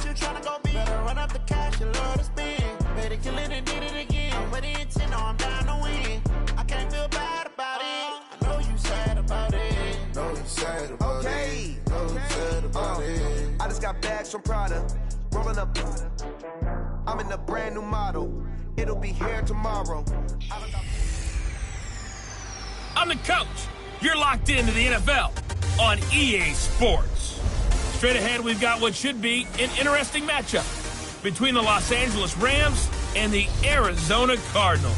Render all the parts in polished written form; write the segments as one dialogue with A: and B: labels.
A: you tryna go be? Better run up the cash, you love to spend. Better kill it and did it again. I'm with the intent, no, I'm down to win. I can't feel bad about it. I know you sad about it.
B: Know you sad about it. Know you sad about it.
C: I just got bags from Prada. Rolling up. I'm in a brand new model. It'll be here tomorrow.
D: I'm the coach. You're locked into the NFL on EA Sports. Straight ahead, we've got what should be an interesting matchup between the Los Angeles Rams and the Arizona Cardinals.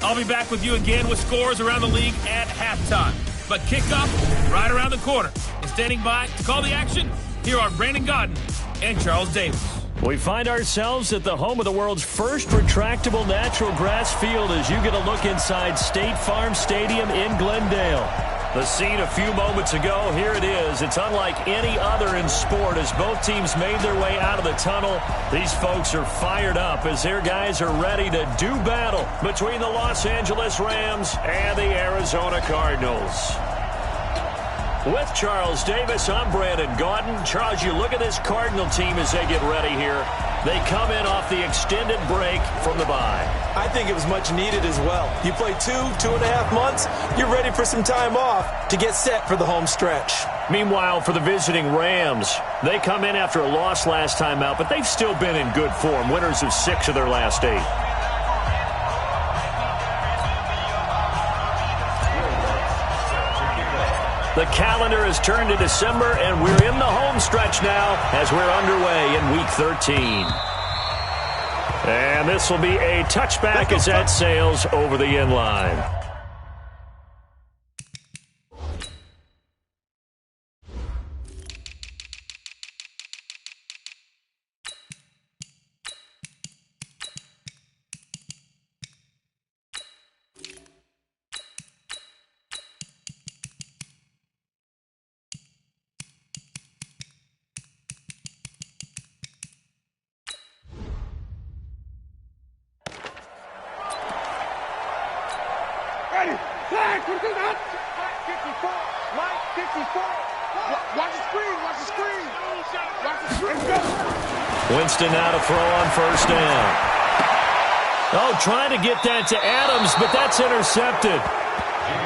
D: I'll be back with you again with scores around the league at halftime. But kickoff right around the corner. And standing by to call the action, here are Brandon Gaudin and Charles Davis.
E: We find ourselves at the home of the world's first retractable natural grass field as you get a look inside State Farm Stadium in Glendale. The scene a few moments ago, here it is. It's unlike any other in sport as both teams made their way out of the tunnel. These folks are fired up as their guys are ready to do battle between the Los Angeles Rams and the Arizona Cardinals. With Charles Davis, I'm Brandon Gaudin. Charles, you look at this Cardinal team as they get ready here. They come in off the extended break from the bye.
F: I think it was much needed as well. You play 2.5 months, you're ready for some time off to get set for the home stretch.
E: Meanwhile, for the visiting Rams, they come in after a loss last time out, but they've still been in good form, winners of 6 of their last 8. The calendar has turned to December, and we're in the home stretch now as we're underway in Week 13. And this will be a touchback as that sails over the end line.
G: Flag, what is that? 54, Mike, 54. Watch the screen, watch the screen. Watch the screen, go.
E: Winston now to throw on first down. Oh, trying to get that to Adams, but that's intercepted.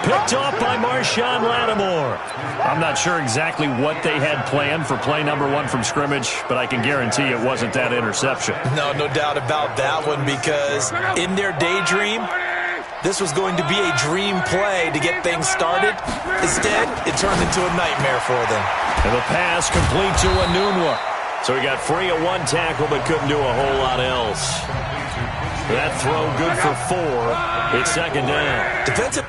E: Picked off by Marshawn Lattimore. I'm not sure exactly what they had planned for play number 1 from scrimmage, but I can guarantee it wasn't that interception.
F: No doubt about that one, because in their daydream, this was going to be a dream play to get things started. Instead, it turned into a nightmare for them.
E: And the pass complete to Anunwa. So he got free of 1 tackle but couldn't do a whole lot else. That throw good for 4. It's second down.
F: Defensive.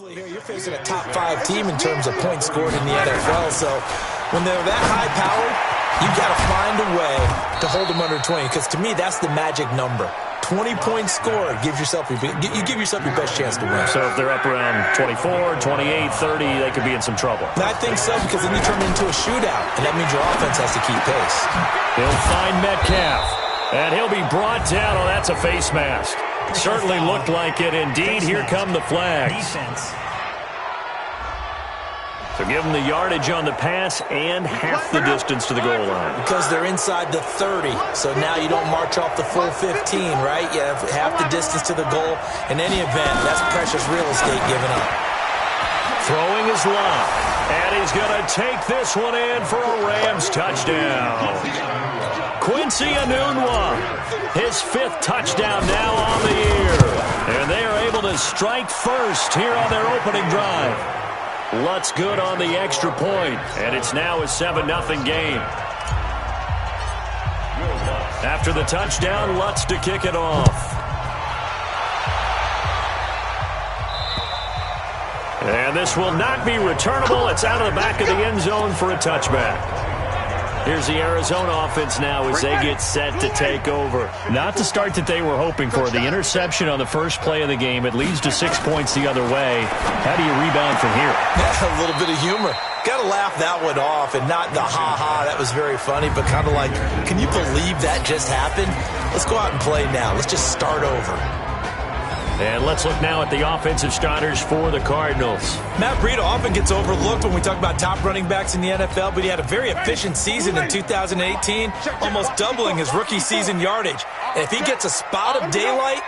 F: Here you're facing a top 5 team in terms of points scored in the NFL, so when they're that high powered, you got to find a way to hold them under 20, because to me that's the magic number. 20 points scored gives yourself you give yourself your best chance to win.
E: So if they're up around 24, 28, 30, they could be in some trouble.
F: And I think so, because then you turn it into a shootout, and that means your offense has to keep pace.
E: He'll find Metcalf, and he'll be brought down. Oh, that's a face mask. Certainly looked like it. Indeed, here come the flags. So give them the yardage on the pass and half the distance to the goal line.
F: Because they're inside the 30, so now you don't march off the full 15, right? You have half the distance to the goal. In any event, that's precious real estate given up.
E: Throwing his lock, and he's going to take this one in for a Rams touchdown. Quincy Anunwa, his 5th touchdown now on the year. And they are able to strike first here on their opening drive. Lutz good on the extra point, and it's now a 7-0 game. After the touchdown, Lutz to kick it off. And this will not be returnable. It's out of the back of the end zone for a touchback. Here's the Arizona offense now as they get set to take over. Not the start that they were hoping for. The interception on the first play of the game. It leads to 6 points the other way. How do you rebound from here?
F: A little bit of humor. Got to laugh that one off, and not the ha-ha, that was very funny, but kind of like, can you believe that just happened? Let's go out and play now. Let's just start over.
E: And let's look now at the offensive starters for the Cardinals.
F: Matt Breida often gets overlooked when we talk about top running backs in the NFL, but he had a very efficient season in 2018, almost doubling his rookie season yardage. And if he gets a spot of daylight,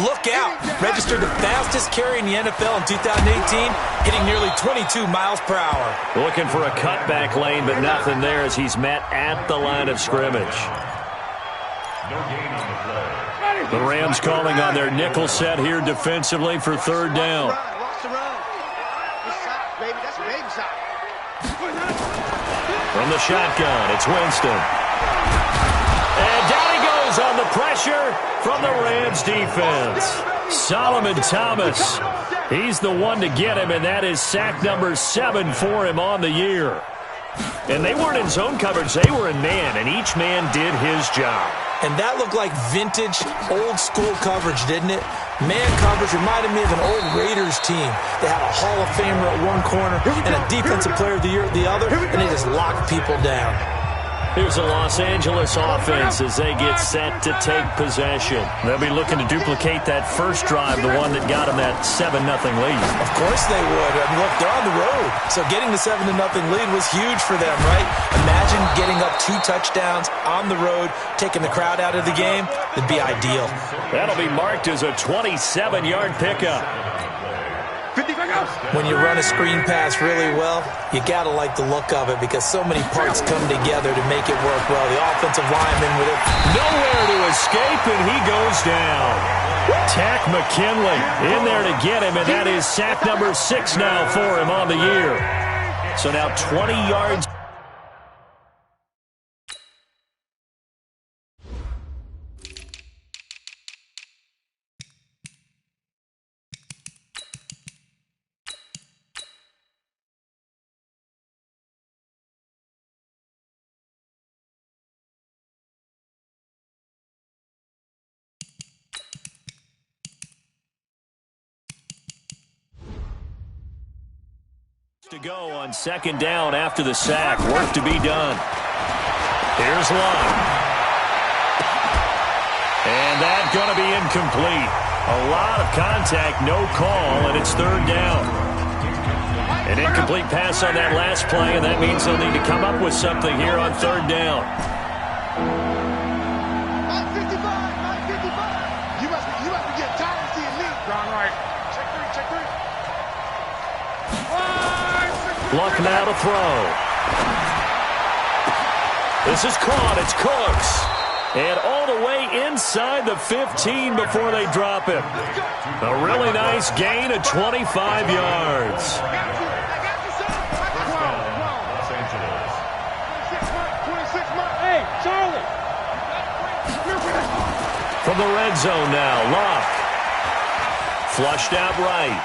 F: look out. Registered the fastest carry in the NFL in 2018, hitting nearly 22 miles per hour.
E: Looking for a cutback lane, but nothing there as he's met at the line of scrimmage. The Rams calling on their nickel set here defensively for third down. From the shotgun, it's Winston. And down he goes on the pressure from the Rams defense. Solomon Thomas, he's the one to get him, and that is sack number 7 for him on the year. And they weren't in zone coverage, they were in man, and each man did his job.
F: And that looked like vintage, old-school coverage, didn't it? Man coverage reminded me of an old Raiders team. They had a Hall of Famer at one corner and a Defensive Player of the Year at the other, and they just locked people down.
E: Here's the Los Angeles offense as they get set to take possession. They'll be looking to duplicate that first drive, the one that got them that 7-0 lead.
F: Of course they would. I mean, look, they're on the road, so getting the 7-0 lead was huge for them, right? Imagine getting up 2 touchdowns on the road, taking the crowd out of the game. It'd be ideal.
E: That'll be marked as a 27-yard pickup.
F: When you run a screen pass really well, you got to like the look of it because so many parts come together to make it work well. The offensive lineman with it.
E: Nowhere to escape, and he goes down. Tack McKinley in there to get him, and that is sack number 6 now for him on the year. So now 20 yards. To go on second down after the sack. Work to be done. Here's Love. And that's going to be incomplete. A lot of contact, no call, and it's third down. An incomplete pass on that last play, and that means they'll need to come up with something here on third down.
G: 955. You must be getting tired of seeing me. Wrong right. Check three.
E: Luck now to throw. This is caught. It's Cooks. And all the way inside the 15 before they drop him. A really nice gain of 25 yards.
G: Hey, Charlie.
E: From the red zone now, Luck. Flushed out right.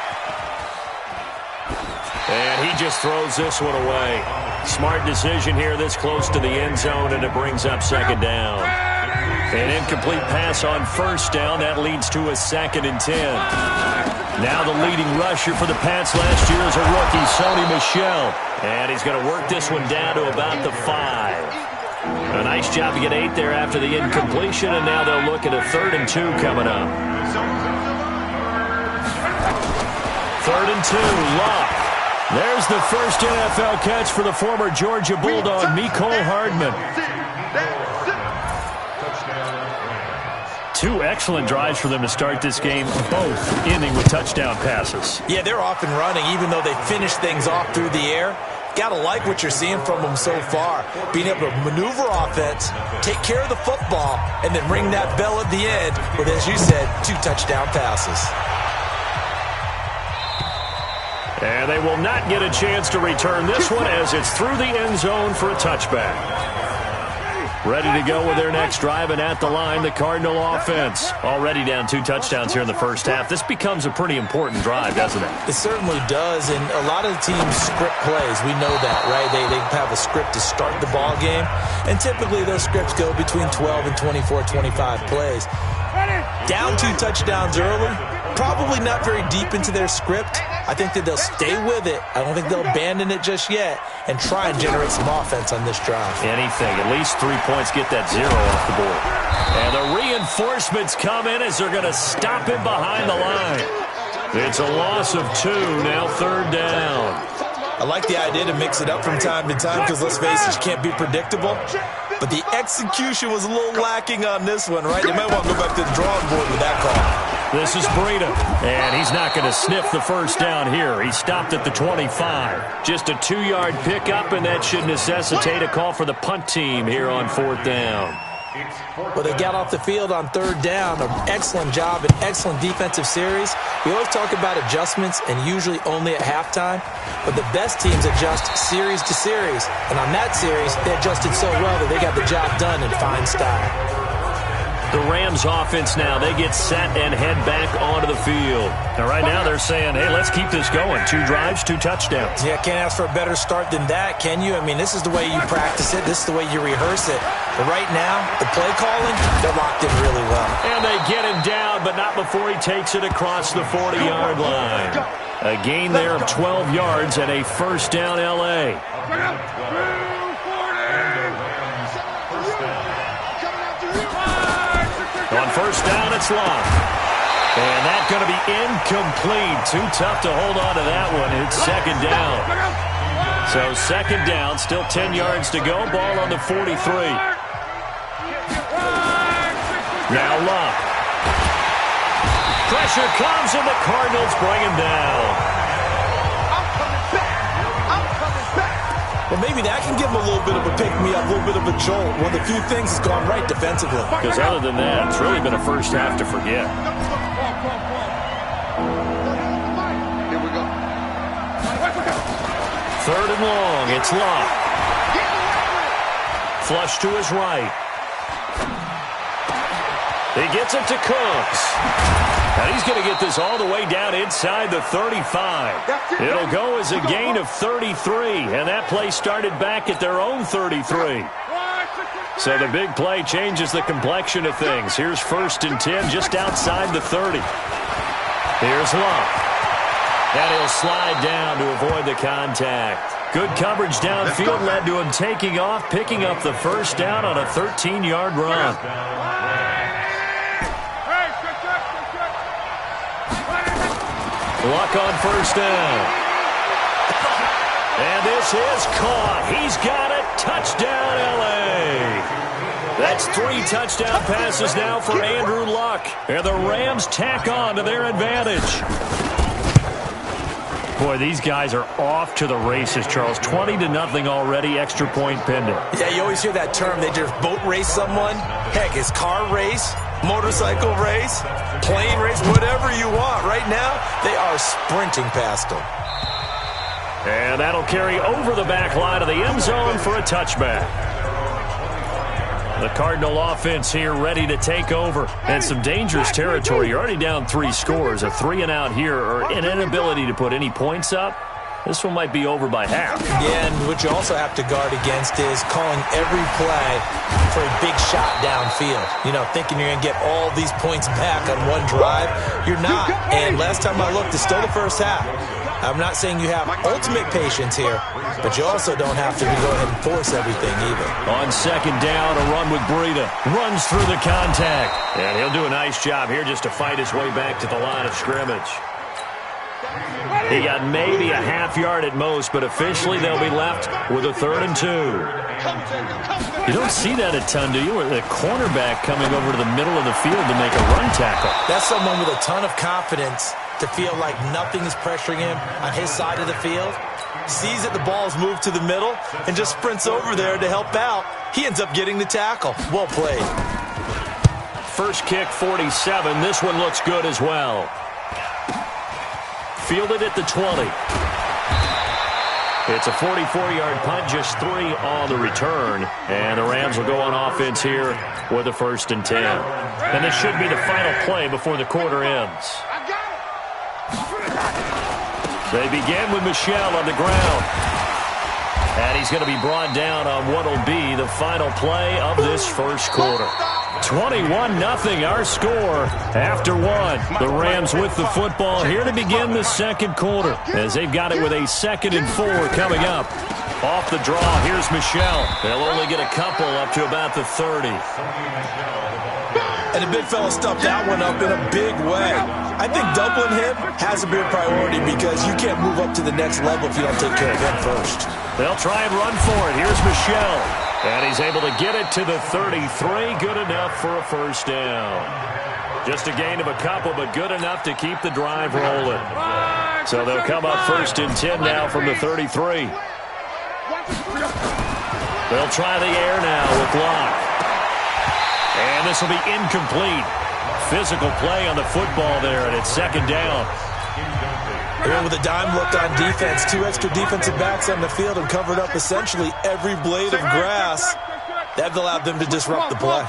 E: And he just throws this one away. Smart decision here this close to the end zone, and it brings up second down. An incomplete pass on first down. That leads to a 2nd and 10. Now the leading rusher for the Pats last year is a rookie, Sony Michel. And he's going to work this one down to about the 5. A nice job to get 8 there after the incompletion, and now they'll look at a 3rd and 2 coming up. 3rd and 2, Luck. There's the first NFL catch for the former Georgia Bulldog, Mecole Hardman. 2 excellent drives for them to start this game, both ending with touchdown passes.
F: Yeah, they're off and running, even though they finish things off through the air. Got to like what you're seeing from them so far. Being able to maneuver offense, take care of the football, and then ring that bell at the end with, as you said, 2 touchdown passes.
E: And they will not get a chance to return this one as it's through the end zone for a touchback. Ready to go with their next drive, and at the line, the Cardinal offense. Already down 2 touchdowns here in the first half. This becomes a pretty important drive, doesn't it?
F: It certainly does, and a lot of the teams script plays. We know that, right? They have a script to start the ball game, and typically those scripts go between 12 and 24, 25 plays. Down 2 touchdowns early, probably not very deep into their script. I think that they'll stay with it. I don't think they'll abandon it just yet and try and generate some offense on this drive.
E: Anything. At least 3 points, get that 0 off the board. And the reinforcements come in as they're going to stop him behind the line. It's a loss of 2, now 3rd down.
F: I like the idea to mix it up from time to time because, let's face it, you can't be predictable. But the execution was a little lacking on this one, right? They might want to go back to the drawing board with that call.
E: This is Breida, and he's not going to sniff the first down here. He stopped at the 25. Just a 2-yard pickup, and that should necessitate a call for the punt team here on 4th down.
F: Well, they got off the field on 3rd down. An excellent job, an excellent defensive series. We always talk about adjustments and usually only at halftime, but the best teams adjust series to series. And on that series, they adjusted so well that they got the job done in fine style.
E: The Rams offense now, they get set and head back onto the field. Now, right now, they're saying, hey, let's keep this going. 2 drives, 2 touchdowns.
F: Yeah, can't ask for a better start than that, can you? I mean, this is the way you practice it. This is the way you rehearse it. But right now, the play calling, they're locked in really well.
E: And they get him down, but not before he takes it across the 40-yard line. A gain there of 12 yards and a 1st down L.A. On 1st down, it's Locke. And that's going to be incomplete. Too tough to hold on to that one. It's 2nd down. So 2nd down, still 10 yards to go. Ball on the 43. Now Locke. Pressure comes, and the Cardinals bring him down.
F: Well, maybe that can give him a little bit of a pick-me-up, a little bit of a jolt. One of the few things that's gone right defensively.
E: Because other than that, it's really been a first half to forget.
G: Here we go.
E: 3rd and long. It's Locke. Flush to his right. He gets it to Cooks. And he's going to get this all the way down inside the 35. It'll go as a gain of 33, and that play started back at their own 33. So the big play changes the complexion of things. Here's 1st and 10 just outside the 30. Here's Locke. And he'll slide down to avoid the contact. Good coverage downfield led to him taking off, picking up the 1st down on a 13-yard run. Luck on 1st down. And this is caught. He's got it. Touchdown, L.A. That's 3 touchdown passes now for Andrew Luck. And the Rams tack on to their advantage. Boy, these guys are off to the races, Charles. 20-0 already, extra point pending.
F: Yeah, you always hear that term. They just boat race someone. Heck, it's car race, motorcycle race, plane race, whatever you want. Right now, they are sprinting past them.
E: And that'll carry over the back line of the end zone for a touchback. The Cardinal offense here ready to take over. And some dangerous territory. You're already down 3 scores. A 3-and-out here, or an inability to put any points up. This one might be over by half.
F: Yeah, and what you also have to guard against is calling every play for a big shot downfield. You know, thinking you're going to get all these points back on one drive. You're not. And last time I looked, it's still the first half. I'm not saying you have ultimate patience here, but you also don't have to go ahead and force everything either.
E: On 2nd down, a run with Breida. Runs through the contact. And he'll do a nice job here just to fight his way back to the line of scrimmage. He got maybe a half yard at most, but officially they'll be left with a 3rd and 2. You don't see that a ton, do you? Or the cornerback coming over to the middle of the field to make a run tackle.
F: That's someone with a ton of confidence to feel like nothing is pressuring him on his side of the field. Sees that the ball's moved to the middle and just sprints over there to help out. He ends up getting the tackle. Well played.
E: First kick, 47. This one looks good as well. Fielded at the 20. It's a 44-yard punt, just 3 on the return. And the Rams will go on offense here with a 1st and 10. And this should be the final play before the quarter ends. They begin with Michel on the ground. And he's going to be brought down on what will be the final play of this first quarter. 21-0 our score after one. The Rams with the football here to begin the second quarter as they've got it with a 2nd and 4 coming up. Off the draw, here's Michelle. They'll only get a couple up to about the 30.
F: And the big fella stuffed that one up in a big way. I think doubling him has to be a priority because you can't move up to the next level if you don't take care of him first.
E: They'll try and run for it. Here's Michelle. And he's able to get it to the 33. Good enough for a first down. Just a gain of a couple, but good enough to keep the drive rolling. So they'll come up 1st and 10 now from the 33. They'll try the air now with Locke. And this will be incomplete. Physical play on the football there, and it's 2nd down.
F: Here with a dime look on defense, 2 extra defensive backs on the field and covered up essentially every blade of grass. That allowed them to disrupt the play.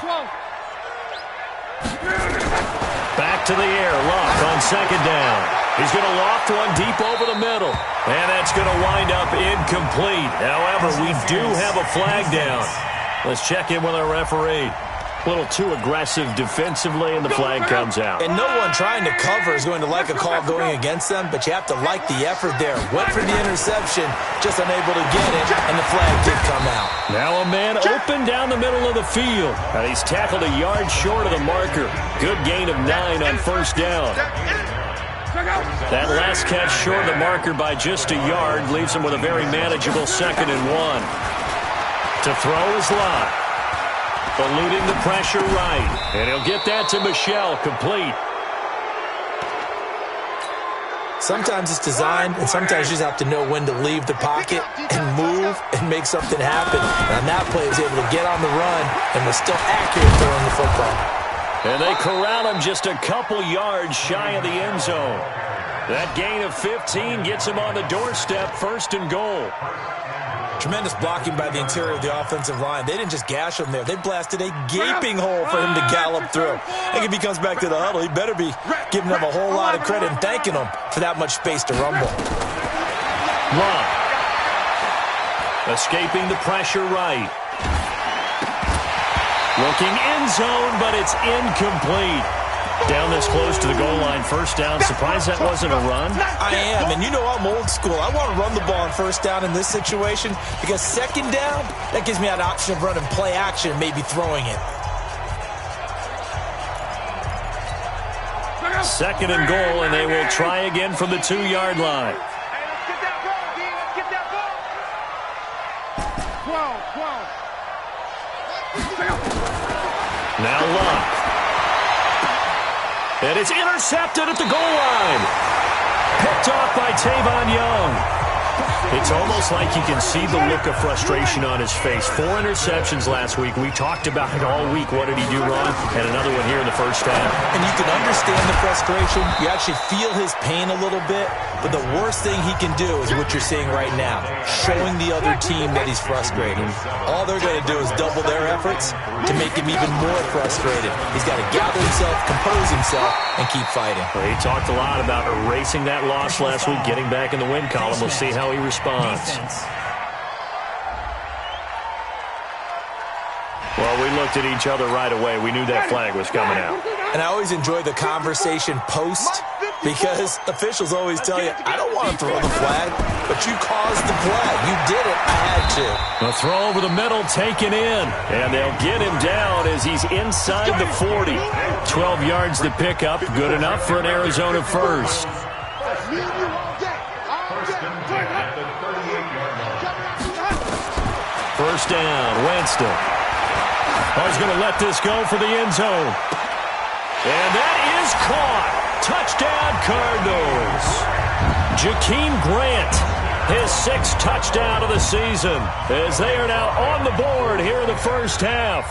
E: Back to the air, Locke on 2nd down. He's going to loft one deep over the middle. And that's going to wind up incomplete. However, we do have a flag down. Let's check in with our referee. A little too aggressive defensively, and the flag comes out.
F: And no one trying to cover is going to like a call going against them, but you have to like the effort there. Went for the interception, just unable to get it, and the flag did come out.
E: Now a man open down the middle of the field. And he's tackled a yard short of the marker. Good gain of 9 on 1st down. That last catch short of the marker by just a yard leaves him with a very manageable 2nd and 1. To throw is Locke. Eluding the pressure right. And he'll get that to Michelle, complete.
F: Sometimes it's designed, and sometimes you just have to know when to leave the pocket and move and make something happen. And on that play, he was able to get on the run and was still accurate throwing the football.
E: And they corral him just a couple yards shy of the end zone. That gain of 15 gets him on the doorstep, 1st and goal.
F: Tremendous blocking by the interior of the offensive line. They didn't just gash him there. They blasted a gaping hole for him to gallop through. I think if he comes back to the huddle, he better be giving them a whole lot of credit and thanking them for that much space to rumble.
E: Locke. Escaping the pressure right. Looking end zone, but it's incomplete. Down this close to the goal line, 1st down. Surprised that wasn't a run?
F: I am, and you know I'm old school. I want to run the ball on 1st down in this situation because 2nd down, that gives me an option of running play action and maybe throwing it.
E: 2nd and goal, and they will try again from the 2-yard line. Now Locke. And it's intercepted at the goal line. Picked off by Tavon Young. It's almost like you can see the look of frustration on his face. 4 interceptions last week. We talked about it all week. What did he do wrong? And another one here in the 1st half.
F: And you can understand the frustration. You actually feel his pain a little bit. But the worst thing he can do is what you're seeing right now, showing the other team that he's frustrated. All they're going to do is double their efforts to make him even more frustrated. He's got to gather himself, compose himself, and keep fighting.
E: Well, he talked a lot about erasing that loss last week, getting back in the win column. We'll see how he responds. Well, we looked at each other right away. We knew that flag was coming out.
F: And I always enjoy the conversation post because officials always tell you, I don't want to throw the flag, but you caused the play. You did it. I had to.
E: A throw over the middle taken in, and they'll get him down as he's inside the 40. 12 yards to pick up. Good enough for an Arizona first. First down, Winston. Oh, he's going to let this go for the end zone. And that is caught. Touchdown, Cardinals. Jakeem Grant, his 6th touchdown of the season, as they are now on the board here in the 1st half.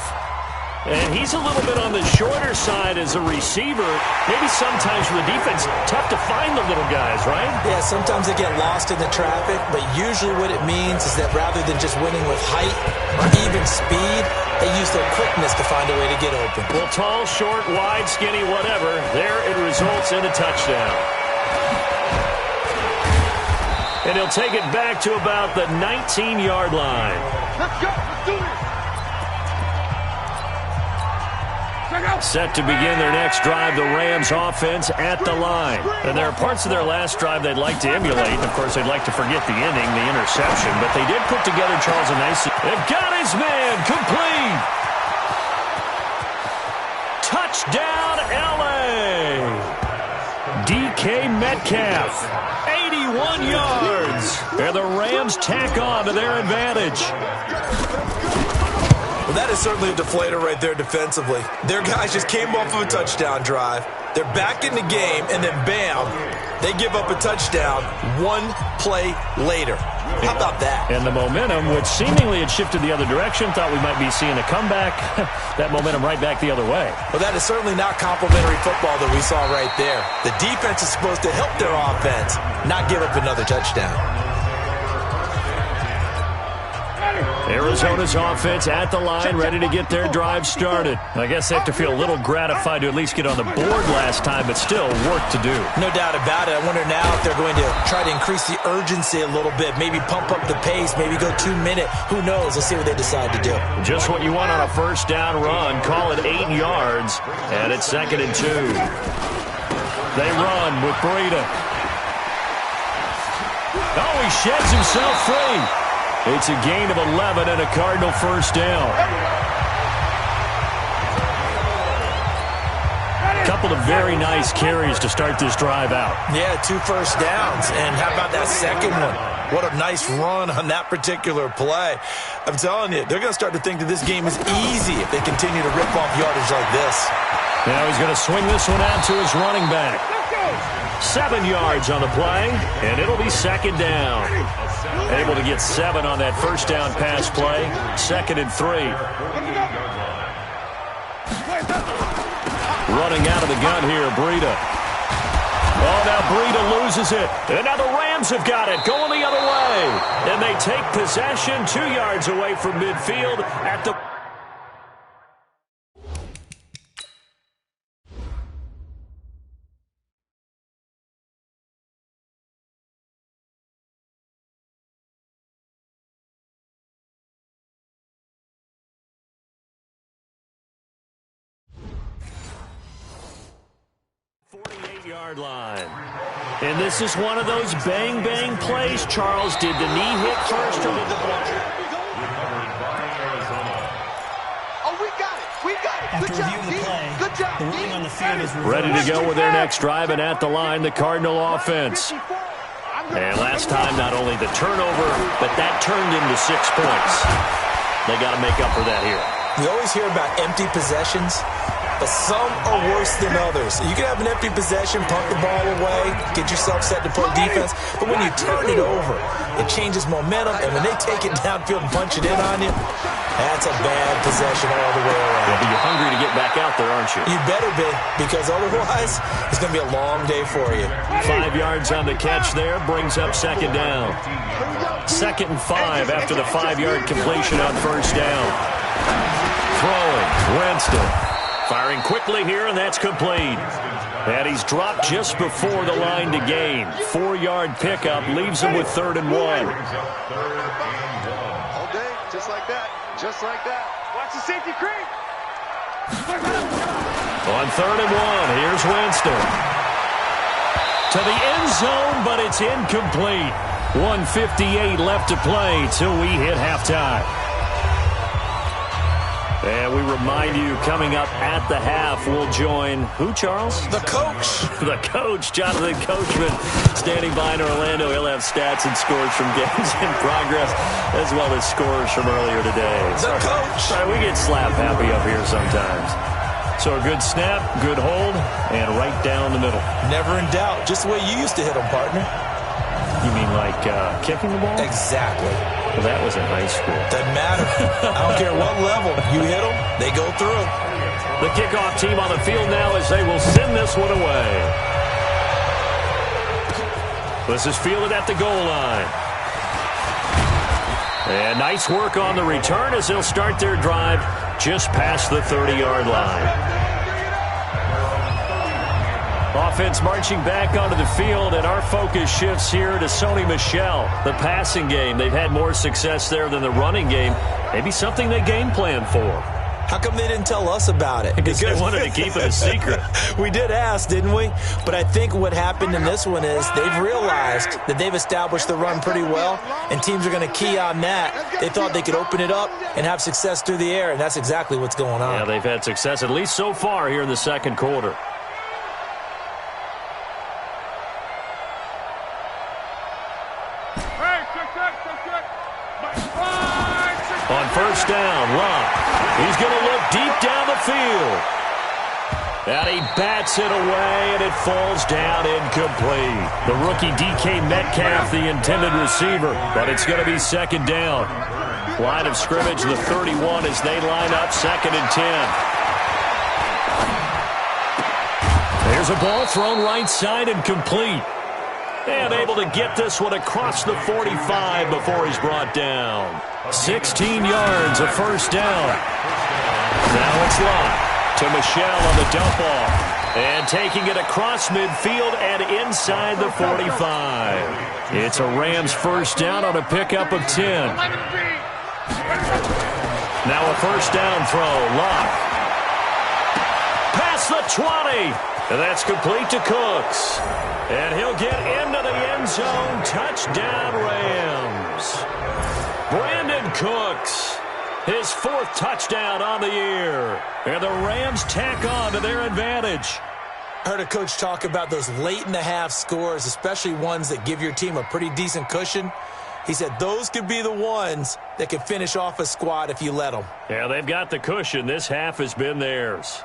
E: And he's a little bit on the shorter side as a receiver. Maybe sometimes for the defense, tough to find the little guys, right?
F: Yeah, sometimes they get lost in the traffic, but usually what it means is that rather than just winning with height or even speed, they use their quickness to find a way to get open.
E: Well, tall, short, wide, skinny, whatever, there it results in a touchdown. And he'll take it back to about the 19-yard line.
G: Let's go. Let's do this.
E: Set to begin their next drive, the Rams offense at the line. And there are parts of their last drive they'd like to emulate. Of course, they'd like to forget the inning, the interception. But they did put together Charles a nice... They've got his man complete. Touchdown, L.A. DK Metcalf, 81 yards. And the Rams tack on to their advantage.
F: Well, that is certainly a deflator right there defensively. Their guys just came off of a touchdown drive. They're back in the game, and then bam, they give up a touchdown one play later. How about that?
E: And the momentum, which seemingly had shifted the other direction, thought we might be seeing a comeback. That momentum right back the other way.
F: Well, that is certainly not complimentary football that we saw right there. The defense is supposed to help their offense, not give up another touchdown.
E: Arizona's offense at the line, ready to get their drive started. I guess they have to feel a little gratified to at least get on the board last time, but still work to do.
F: No doubt about it. I wonder now if they're going to try to increase the urgency a little bit, maybe pump up the pace, maybe go 2 minute. Who knows? Let's see what they decide to do.
E: Just what you want on a first down run. Call it 8 yards, and it's 2nd and 2. They run with Breida. Oh, he sheds himself free. It's a gain of 11 and a Cardinal first down. A couple of very nice carries to start this drive out.
F: Yeah, 2 first downs. And how about that second one? What a nice run on that particular play. I'm telling you, they're going to start to think that this game is easy if they continue to rip off yardage like this.
E: Now he's going to swing this one out to his running back. 7 yards on the play, and it'll be 2nd down. Able to get 7 on that first down pass play. 2nd and 3. Running out of the gun here, Breida. Oh, now Breida loses it. And now the Rams have got it, going the other way. And they take possession 2 yards away from midfield at the... yard line. And this is one of those bang-bang plays, Charles. Did the knee hit first or did the block?
G: Oh, we got it. We got it. Good job, D. Good job, D. On the field is
E: ready to go with their next drive, and at the line, the Cardinal offense. And last time, not only the turnover, but that turned into 6 points. They got to make up for that here.
F: We always hear about empty possessions, but some are worse than others. You can have an empty possession, punt the ball away, get yourself set to play defense, but when you turn it over, it changes momentum, and when they take it downfield and punch it in on you, that's a bad possession all the way around.
E: You'll be hungry to get back out there, aren't you?
F: You better be, because otherwise, it's going to be a long day for you.
E: 5 yards on the catch there, brings up 2nd down. 2nd and 5 after the 5-yard completion on first down. Throwing, Winston. Firing quickly here, and that's complete. And he's dropped just before the line to gain. 4-yard pickup leaves him with 3rd and 1.
G: All day, just like that. Just like that. Watch the safety creep.
E: On 3rd and 1, here's Winston. To the end zone, but it's incomplete. 1:58 left to play till we hit halftime. And we remind you, coming up at the half, we'll join who, Charles?
F: The coach.
E: The coach, Jonathan Coachman, standing by in Orlando. He'll have stats and scores from games in progress, as well as scores from earlier today.
F: The coach.
E: Sorry, we get slap happy up here sometimes. So a good snap, good hold, and right down the middle.
F: Never in doubt. Just the way you used to hit them, partner.
E: You mean like kicking the ball?
F: Exactly.
E: Well, that was in high school.
F: Doesn't matter. I don't care what level. You hit them, they go through.
E: The kickoff team on the field now as they will send this one away. This is fielded at the goal line. And nice work on the return as they'll start their drive just past the 30-yard line. Offense marching back onto the field, and our focus shifts here to Sony Michel. The passing game, they've had more success there than the running game. Maybe something they game plan for.
F: How come they didn't tell us about it?
E: Because they wanted to keep it a secret.
F: We did ask, didn't we? But I think what happened in this one is they've realized that they've established the run pretty well, and teams are going to key on that. They thought they could open it up and have success through the air, and that's exactly what's going on.
E: Yeah, they've had success, at least so far, here in the second quarter. On first down, Locke. He's going to look deep down the field. And he bats it away, and it falls down incomplete. The rookie DK Metcalf, the intended receiver, but it's going to be second down. Line of scrimmage, the 31 as they line up, 2nd and 10. There's a ball thrown right side and complete. And able to get this one across the 45 before he's brought down. 16 yards, a first down. Now it's Locke to Michelle on the dump off. And taking it across midfield and inside the 45. It's a Rams first down on a pickup of 10. Now a first down throw, Locke. Past the 20. And that's complete to Cooks. And he'll get into the end zone. Touchdown, Rams. Brandon Cooks, his 4th touchdown on the year. And the Rams tack on to their advantage.
F: I heard a coach talk about those late-in-the-half scores, especially ones that give your team a pretty decent cushion. He said those could be the ones that could finish off a squad if you let them.
E: Yeah, they've got the cushion. This half has been theirs.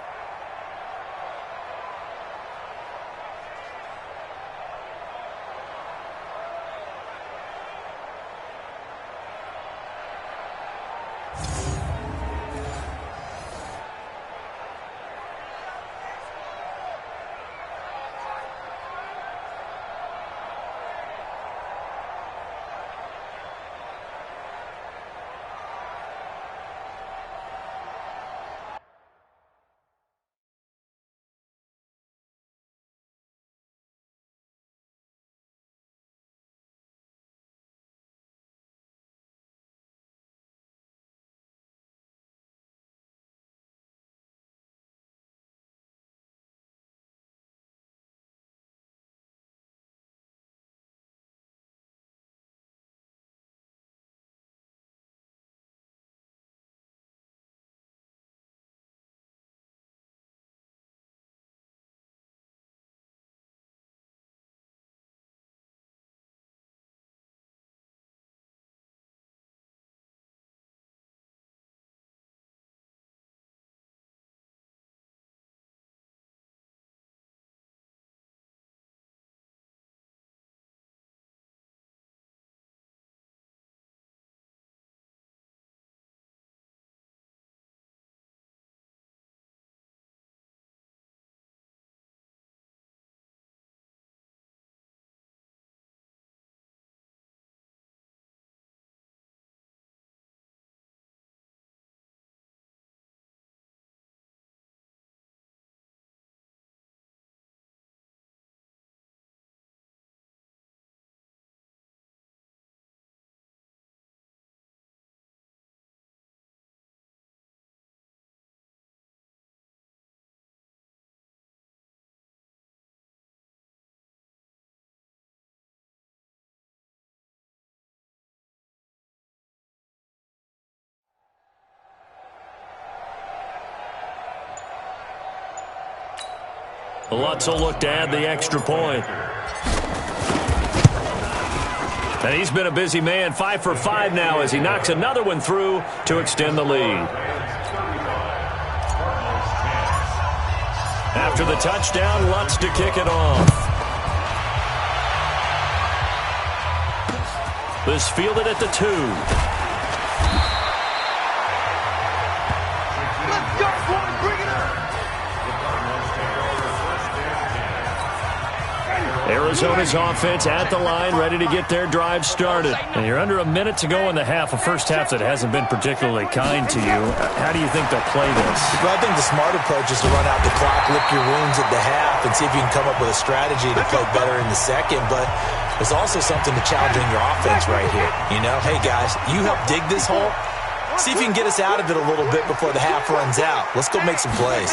E: Lutz will look to add the extra point. And he's been a busy man, 5 for 5 now as he knocks another one through to extend the lead. After the touchdown, Lutz to kick it off. This fielded at the 2.
G: Let's go, boys, bring it up!
E: Arizona's offense at the line, ready to get their drive started. And you're under a minute to go in the half, a first half that hasn't been particularly kind to you. How do you think they'll play this?
F: Well, I think the smart approach is to run out the clock, lick your wounds at the half, and see if you can come up with a strategy to play better in the second. But there's also something to challenging your offense right here. You know, hey, guys, you help dig this hole. See if you can get us out of it a little bit before the half runs out. Let's go make some plays.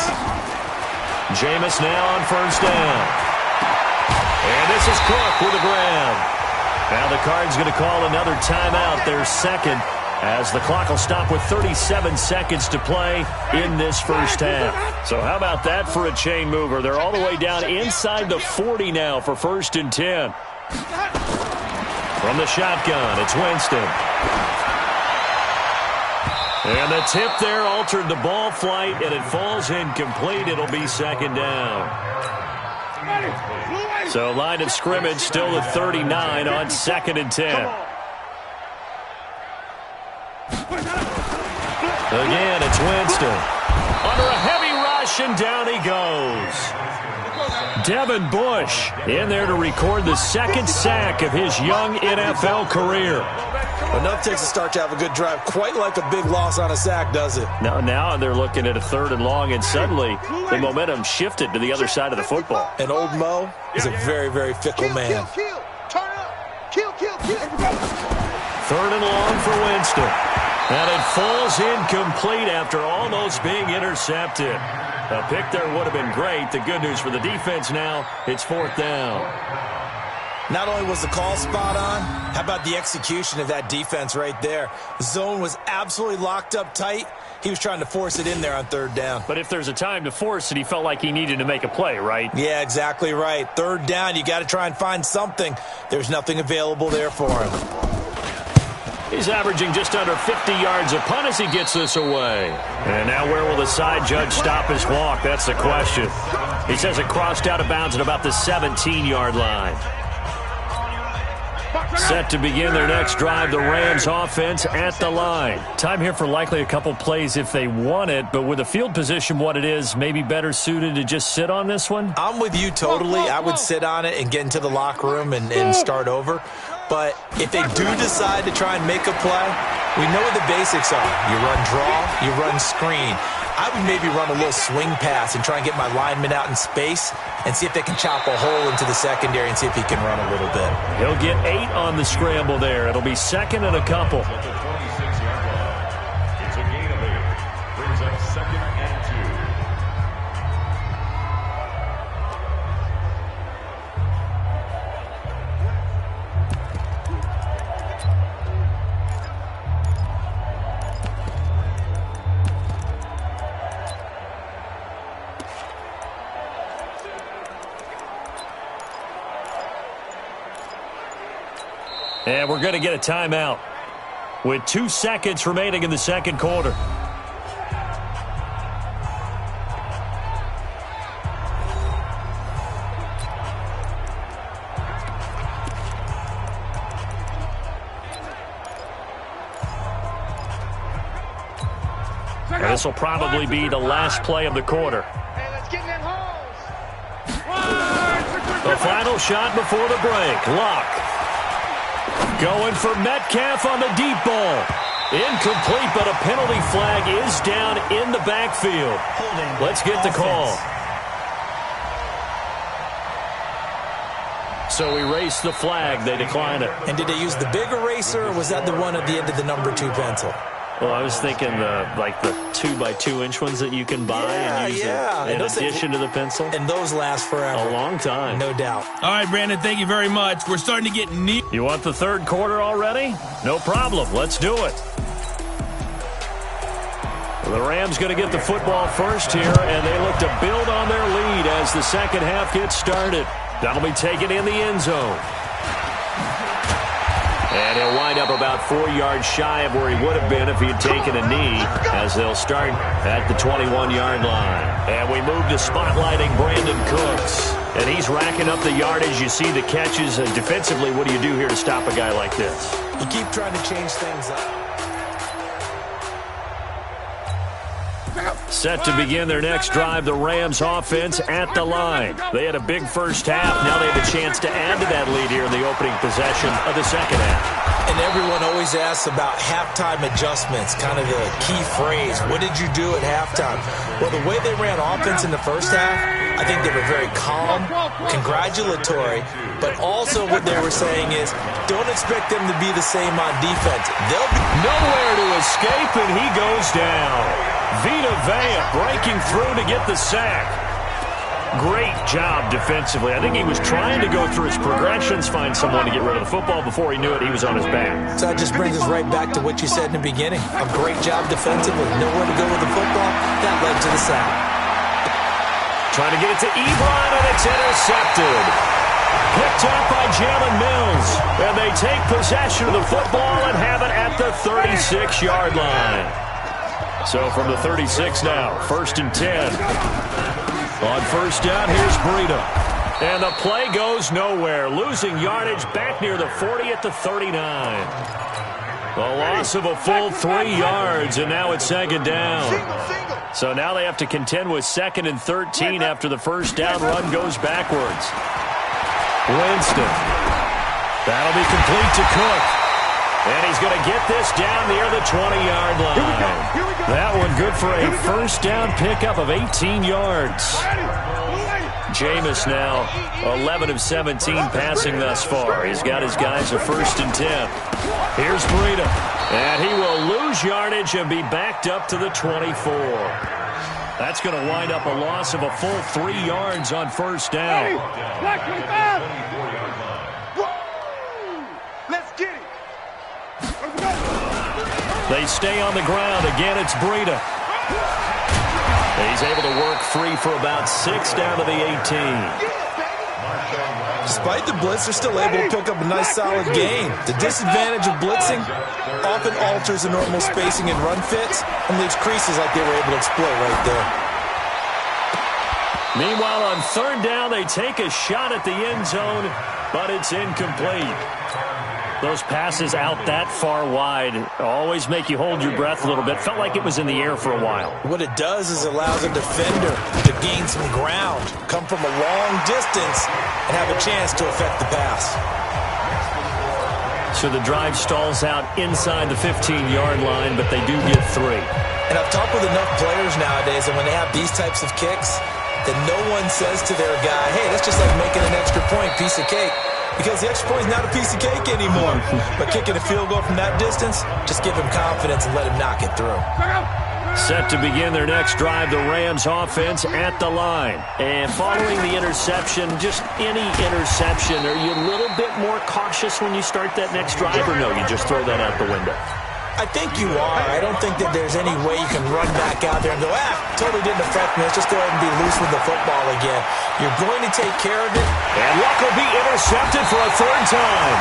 E: Jameis now on first down. And this is Cook with a grab. Now the Cards going to call another timeout, their second, as the clock will stop with 37 seconds to play in this first half. So how about that for a chain mover? They're all the way down inside the 40 now for 1st and 10. From the shotgun, it's Winston. And the tip there altered the ball flight, and it falls incomplete. It'll be 2nd down. So line of scrimmage still at 39 on 2nd and 10. Again, it's Winston. Under a heavy rush, and down he goes. Devin Bush in there to record the 2nd sack of his young NFL career.
F: Enough takes a start to have a good drive. Quite like a big loss on a sack, does it?
E: Now they're looking at a 3rd and long, and suddenly the momentum shifted to the other side of the football.
F: And old Mo is a very, very fickle man.
G: Kill. Turn up. Kill.
E: 3rd and long for Winston. And it falls incomplete after almost being intercepted. A pick there would have been great. The good news for the defense now, it's 4th down.
F: Not only was the call spot on, how about the execution of that defense right there? The zone was absolutely locked up tight. He was trying to force it in there on 3rd down.
E: But if there's a time to force it, he felt like he needed to make a play, right?
F: Yeah, exactly right. 3rd down, you got to try and find something. There's nothing available there for him.
E: He's averaging just under 50 yards a punt as he gets this away. And now where will the side judge stop his walk? That's the question. He says it crossed out of bounds at about the 17-yard line. Set to begin their next drive, the Rams offense at the line. Time here for likely a couple plays if they want it, but with the field position what it is, maybe better suited to just sit on this one?
F: I'm with you totally. I would sit on it and get into the locker room and start over. But if they do decide to try and make a play, we know what the basics are. You run draw, you run screen. I would maybe run a little swing pass and try and get my lineman out in space and see if they can chop a hole into the secondary and see if he can run a little bit.
E: He'll get 8 on the scramble there. It'll be 2nd and a couple.
H: It's a gain of 8. Brings up 2nd and 2.
E: And we're going to get a timeout with 2 seconds remaining in the 2nd quarter. And this will probably be the last play of the quarter.
G: Hey, let's get in them holes.
E: The final shot before the break. Lock. Going for Metcalf on the deep ball. Incomplete, but a penalty flag is down in the backfield. Let's get the call. So erase the flag. They decline it.
F: And did they use the big eraser, or was that the one at the end of the number 2 pencil?
E: Well, I was thinking the 2x2-inch ones that you can buy and use in addition to the pencil.
F: And those last forever.
E: A long time.
F: No doubt.
D: All right, Brandon, thank you very much. We're starting to get near.
E: You want the 3rd quarter already? No problem. Let's do it. The Rams going to get the football first here, and they look to build on their lead as the 2nd half gets started. That'll be taken in the end zone. And he'll wind up about 4 yards shy of where he would have been if he had taken a knee, as they'll start at the 21-yard line. And we move to spotlighting Brandon Cooks. And he's racking up the yardage. You see the catches. And defensively, what do you do here to stop a guy like this?
F: You keep trying to change things up.
E: Set to begin their next drive, the Rams offense at the line. They had a big first half. Now they have a chance to add to that lead here in the opening possession of the 2nd half.
F: And everyone always asks about halftime adjustments, kind of the key phrase. What did you do at halftime? Well, the way they ran offense in the first half, I think they were very calm, congratulatory, but also what they were saying is, don't expect them to be the same on defense. They'll be
E: nowhere to escape, and he goes down. Vita Vea breaking through to get the sack. Great job defensively. I think he was trying to go through his progressions, find someone to get rid of the football. Before he knew it, he was on his back.
F: So that just brings us right back to what you said in the beginning. A great job defensively. Nowhere to go with the football. That led to the sack.
E: Trying to get it to Ebron, and it's intercepted. Picked up by Jalen Mills. And they take possession of the football and have it at the 36-yard line. So from the 36 now, 1st and 10. On first down, here's Breida. And the play goes nowhere. Losing yardage back near the 40 at the 39. A loss of a full 3 yards, and now it's 2nd down. So now they have to contend with 2nd and 13 after the first down run goes backwards. Winston. That'll be complete to Cook. And he's going to get this down near the 20-yard line. That one good for a first down pickup of 18 yards. Jameis now 11 of 17 passing thus far. He's got his guys a 1st and 10. Here's Breida. And he will lose yardage and be backed up to the 24. That's going to wind up a loss of a full 3 yards on first down. They stay on the ground. Again, it's Breida. He's able to work free for about 6 down to the 18.
F: Despite the blitz, they're still able to pick up a nice solid gain. The disadvantage of blitzing often alters the normal spacing and run fits and leaves creases like they were able to exploit right there.
E: Meanwhile, on 3rd down, they take a shot at the end zone, but it's incomplete. Those passes out that far wide always make you hold your breath a little bit. Felt like it was in the air for a while.
F: What it does is allows a defender to gain some ground, come from a long distance, and have a chance to affect the pass.
E: So the drive stalls out inside the 15-yard line, but they do get 3.
F: And I've talked with enough players nowadays that when they have these types of kicks, that no one says to their guy, hey, that's just like making an extra point, piece of cake. Because the extra point is not a piece of cake anymore. But kicking a field goal from that distance, just give him confidence and let him knock it through.
E: Set to begin their next drive, the Rams offense at the line. And following the interception, just any interception, are you a little bit more cautious when you start that next drive, or no, you just throw that out the window?
F: I think you are. I don't think that there's any way you can run back out there and go, totally didn't affect me. Let's just go ahead and be loose with the football again. You're going to take care of it.
E: And Luck will be intercepted for a 3rd time.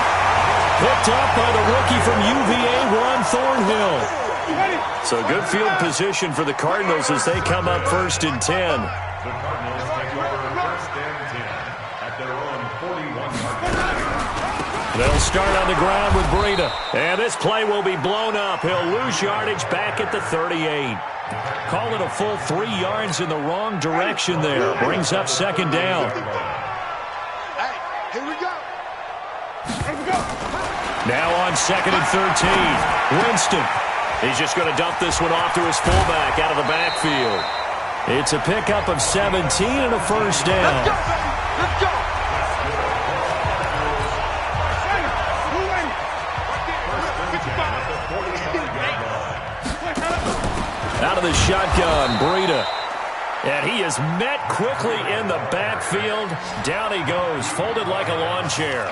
E: Picked up by the rookie from UVA, Ron Thornhill. So good field position for the Cardinals as they come up 1st and 10.
H: The Cardinals take over 1st and 10 at their own 41-yard line.
E: They'll start on the ground with Breida. And this play will be blown up. He'll lose yardage back at the 38. Call it a full 3 yards in the wrong direction there. Brings up 2nd down.
G: Hey, here we go. Here we go.
E: Now on 2nd and 13. Winston. He's just going to dump this one off to his fullback out of the backfield. It's a pickup of 17 and a 1st down.
G: Let's go, baby. Let's go.
E: Out of the shotgun, Breida. And he is met quickly in the backfield. Down he goes, folded like a lawn chair.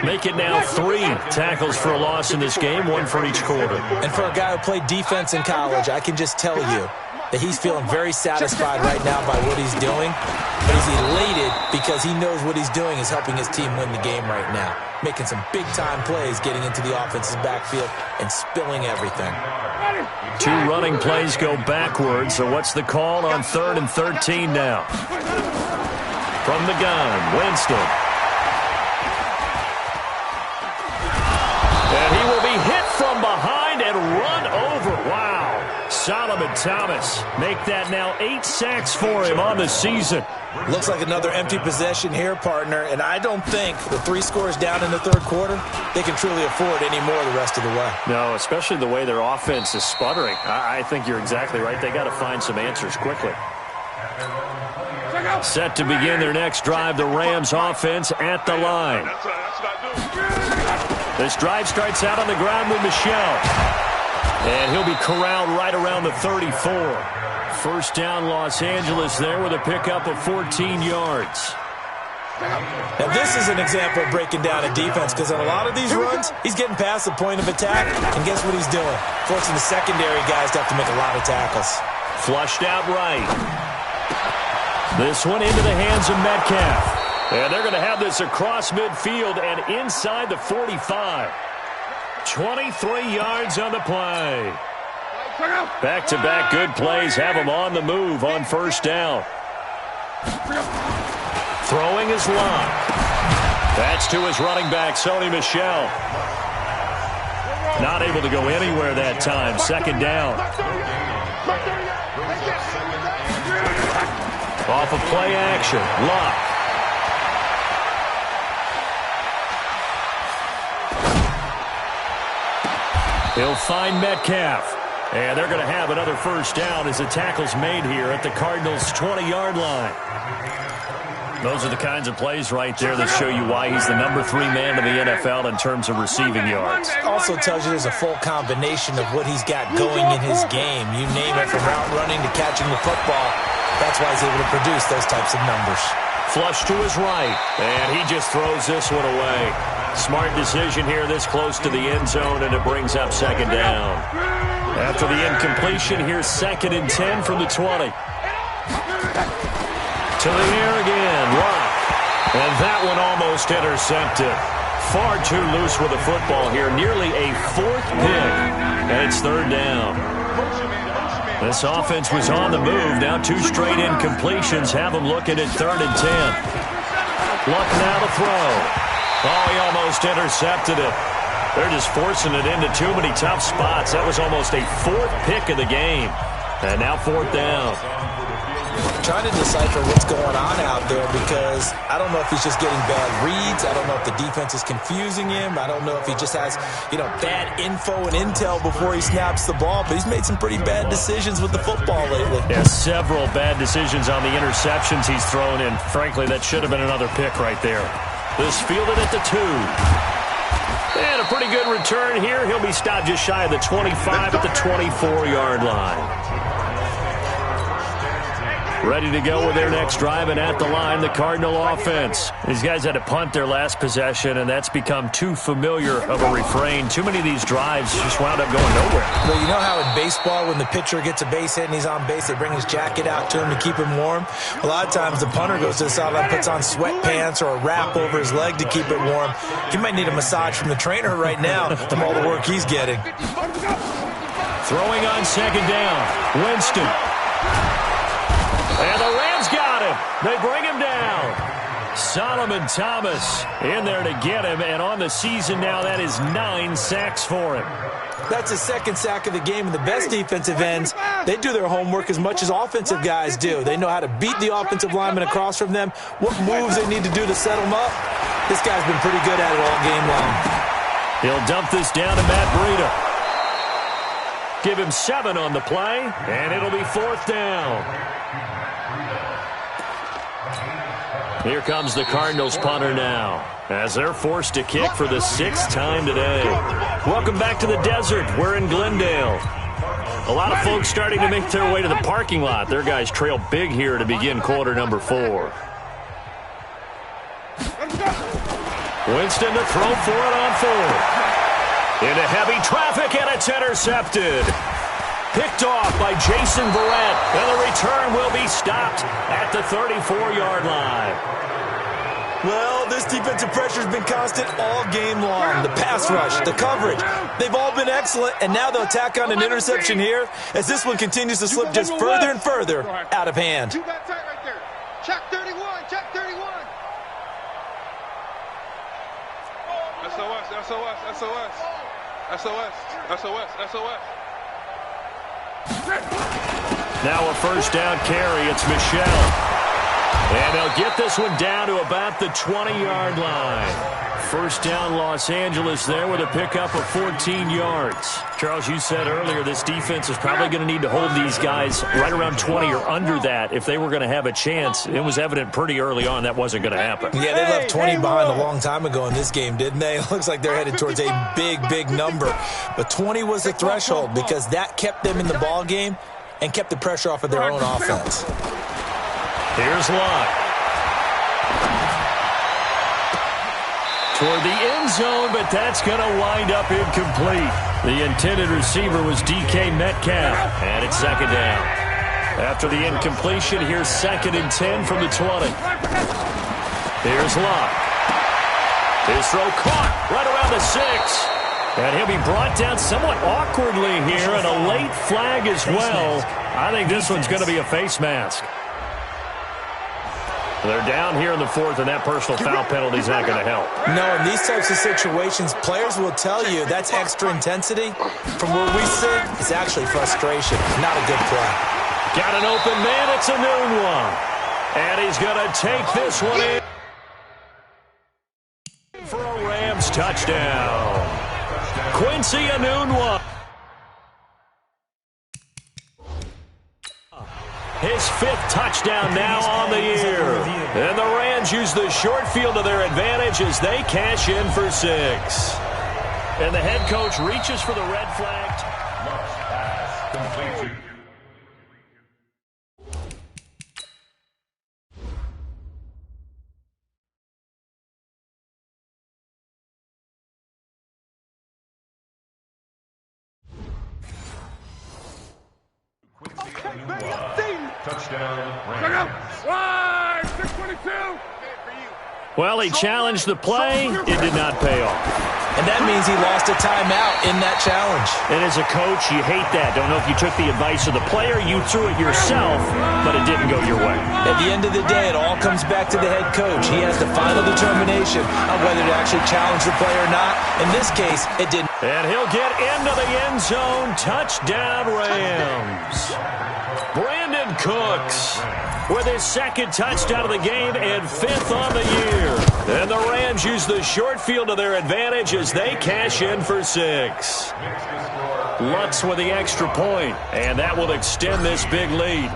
E: Make it now 3 tackles for a loss in this game, 1 for each quarter.
F: And for a guy who played defense in college, I can just tell you that he's feeling very satisfied right now by what he's doing. But he's elated because he knows what he's doing is helping his team win the game right now. Making some big-time plays, getting into the offense's backfield and spilling everything.
E: 2 running plays go backwards, so what's the call on 3rd and 13 now? From the gun, Winston. And he will be hit from behind and run over. Wow. Solomon Thomas make that now 8 sacks for him on the season.
F: Looks like another empty possession here, partner, and I don't think with 3 scores down in the 3rd quarter, they can truly afford any more the rest of the way.
E: No, especially the way their offense is sputtering. I think you're exactly right. They got to find some answers quickly. Set to begin their next drive, the Rams offense at the line. This drive starts out on the ground with Michel. And he'll be corralled right around the 34. First down, Los Angeles there with a pickup of 14 yards.
F: Now, this is an example of breaking down a defense because on a lot of these runs, he's getting past the point of attack, and guess what he's doing? Forcing the secondary guys to have to make a lot of tackles.
E: Flushed out right. This one into the hands of Metcalf. And they're going to have this across midfield and inside the 45. 23 yards on the play. Back-to-back good plays have him on the move on first down. Throwing his lock. That's to his running back, Sony Michel. Not able to go anywhere that time. Second down. Off of play action. Lock. He'll find Metcalf. And they're going to have another first down as the tackle's made here at the Cardinals' 20-yard line. Those are the kinds of plays right there that show you why he's the number 3 man in the NFL in terms of receiving yards.
F: Also tells you there's a full combination of what he's got going in his game. You name it, from route running to catching the football. That's why he's able to produce those types of numbers.
E: Flush to his right, and he just throws this one away. Smart decision here this close to the end zone, and it brings up second down. After the incompletion, here's 2nd and 10 from the 20. To the air again, Lock. And that one almost intercepted. Far too loose with the football here. Nearly a 4th pick. And it's 3rd down. This offense was on the move. Now 2 straight incompletions have them looking at 3rd and 10. Luck now to throw. Oh, he almost intercepted it. They're just forcing it into too many tough spots. That was almost a 4th pick of the game. And now 4th down.
F: Trying to decipher what's going on out there because I don't know if he's just getting bad reads. I don't know if the defense is confusing him. I don't know if he just has, bad info and intel before he snaps the ball. But he's made some pretty bad decisions with the football lately.
E: Yeah, several bad decisions on the interceptions he's thrown in. Frankly, that should have been another pick right there. This fielded at the 2. And a pretty good return here. He'll be stopped just shy of the 25 at the 24-yard line. Ready to go with their next drive, and at the line, the Cardinal offense. These guys had to punt their last possession, and that's become too familiar of a refrain. Too many of these drives just wound up going nowhere.
F: Well, you know how in baseball, when the pitcher gets a base hit and he's on base, they bring his jacket out to him to keep him warm? A lot of times, the punter goes to the sideline, puts on sweatpants or a wrap over his leg to keep it warm. He might need a massage from the trainer right now from all the work he's getting.
E: Throwing on second down, Winston. And the Rams got him. They bring him down. Solomon Thomas in there to get him. And on the season now, that is 9 sacks for him.
F: That's his 2nd sack of the game. And the best defensive ends, they do their homework as much as offensive guys do. They know how to beat the offensive lineman across from them, what moves they need to do to set them up. This guy's been pretty good at it all game long.
E: He'll dump this down to Matt Breida. Give him 7 on the play, and it'll be 4th down. Here comes the Cardinals punter now, as they're forced to kick for the 6th time today. Welcome back to the desert. We're in Glendale. A lot of folks starting to make their way to the parking lot. Their guys trail big here to begin quarter number 4. Winston to throw for it on 4th. Into heavy traffic, and it's intercepted. Picked off by Jason Verrett, and the return will be stopped at the 34-yard line.
F: Well, this defensive pressure has been constant all game long. The pass rush, the coverage, they've all been excellent, and now they'll tack on an interception here as this one continues to slip just further and further out of hand.
G: You got tight right there. Check 31, check 31. SOS, SOS, SOS. SOS, SOS, SOS.
E: Now a first down carry. It's Michel. And they'll get this one down to about the 20-yard line. First down, Los Angeles there with a pickup of 14 yards. Charles, you said earlier this defense is probably going to need to hold these guys right around 20 or under that if they were going to have a chance. It was evident pretty early on that wasn't going to happen.
F: Yeah, they left 20 behind a long time ago in this game, didn't they? It looks like they're headed towards a big, big number. But 20 was the threshold because that kept them in the ball game and kept the pressure off of their own offense.
E: Here's Locke. Toward the end zone, but that's going to wind up incomplete. The intended receiver was DK Metcalf, and it's second down. After the incompletion, here's 2nd and 10 from the 20. Here's Locke. His throw caught right around the 6. And he'll be brought down somewhat awkwardly here, and a late flag as well. I think this one's going to be a face mask. They're down here in the 4th, and that personal foul penalty is not going to help.
F: No, in these types of situations, players will tell you that's extra intensity. From where we sit, it's actually frustration, not a good play.
E: Got an open man, it's a noon one. And he's going to take this one in for a Rams touchdown. Quincy Enunwa. His 5th touchdown now on the year. And the Rams use the short field to their advantage as they cash in for 6. And the head coach reaches for the red flag.
H: Pass complete. Touchdown, Rams.
G: 622.
E: Well, he challenged the play. It did not pay off.
F: And that means he lost a timeout in that challenge.
E: And as a coach, you hate that. Don't know if you took the advice of the player, you threw it yourself, but it didn't go your way.
F: At the end of the day, it all comes back to the head coach. He has the final determination on whether to actually challenge the play or not. In this case, it didn't.
E: And he'll get into the end zone. Touchdown, Rams. Brandon Cooks with his 2nd touchdown of the game and 5th on the year. And the Rams use the short field to their advantage as they cash in for 6. Lutz with the extra point, and that will extend this big lead.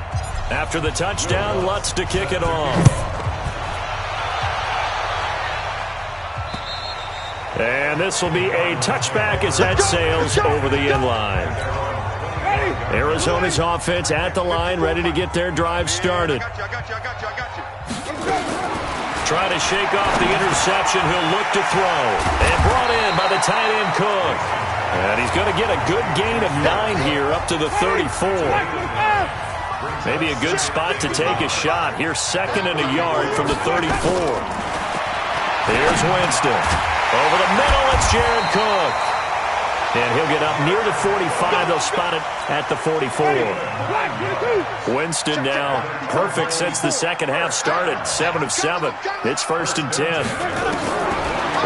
E: After the touchdown, Lutz to kick it off. And this will be a touchback as that sails over the end line. Arizona's offense at the line, ready to get their drive started. Trying to shake off the interception. He'll look to throw. And brought in by the tight end Cook. And he's going to get a good gain of 9 here up to the 34. Maybe a good spot to take a shot. Here's 2nd and a yard from the 34. Here's Winston. Over the middle, it's Jared Cook. And he'll get up near the 45. They'll spot it at the 44. Winston now perfect since the second half started. 7 of 7. It's 1st and 10.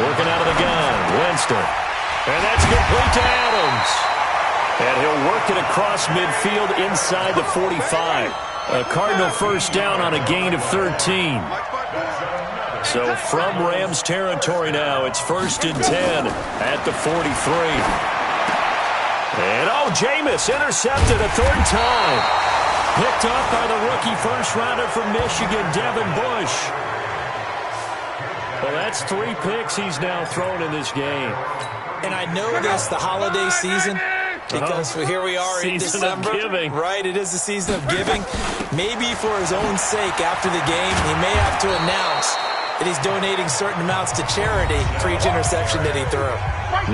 E: Working out of the gun. Winston. And that's complete to Adams. And he'll work it across midfield inside the 45. A Cardinal first down on a gain of 13. So from Rams territory now, it's 1st and 10 at the 43. And, Jameis intercepted a 3rd time. Picked up by the rookie first-rounder from Michigan, Devin Bush. Well, that's 3 picks he's now thrown in this game.
F: And I know this, the holiday season, because here we are in December.
E: Season of giving.
F: Right, it is the season of giving. Maybe for his own sake after the game, he may have to announce that he's donating certain amounts to charity for each interception that he threw.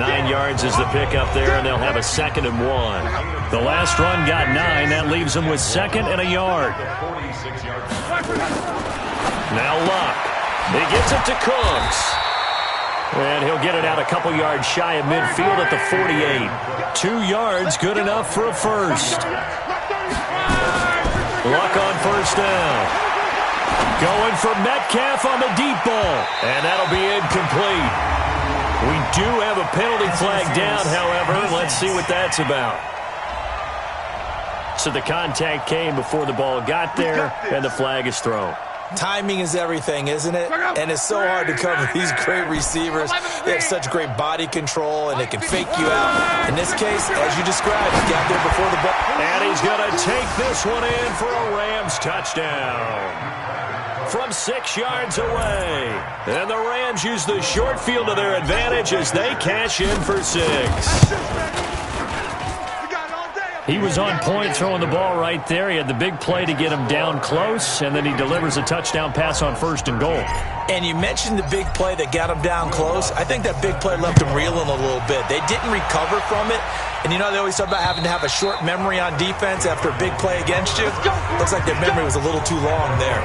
E: 9 yards is the pickup there, and they'll have a 2nd and 1. The last run got 9. That leaves them with 2nd and a yard. Now Luck. He gets it to Cooks. And he'll get it out a couple yards shy of midfield at the 48. 2 yards, good enough for a first. Luck on first down. Going for Metcalf on the deep ball. And that'll be incomplete. We do have a penalty flag down, however. Let's see what that's about. So the contact came before the ball got there, and the flag is thrown.
F: Timing is everything, isn't it? And it's so hard to cover these great receivers. They have such great body control, and they can fake you out. In this case, as you described, he got there before the ball.
E: And he's going to take this one in for a Rams touchdown from 6 yards away. And the Rams use the short field to their advantage as they cash in for 6. He was on point throwing the ball right there. He had the big play to get him down close, and then he delivers a touchdown pass on 1st and goal.
F: And you mentioned the big play that got him down close. I think that big play left him reeling a little bit. They didn't recover from it. And you know, they always talk about having to have a short memory on defense after a big play against you. Looks like their memory was a little too long there.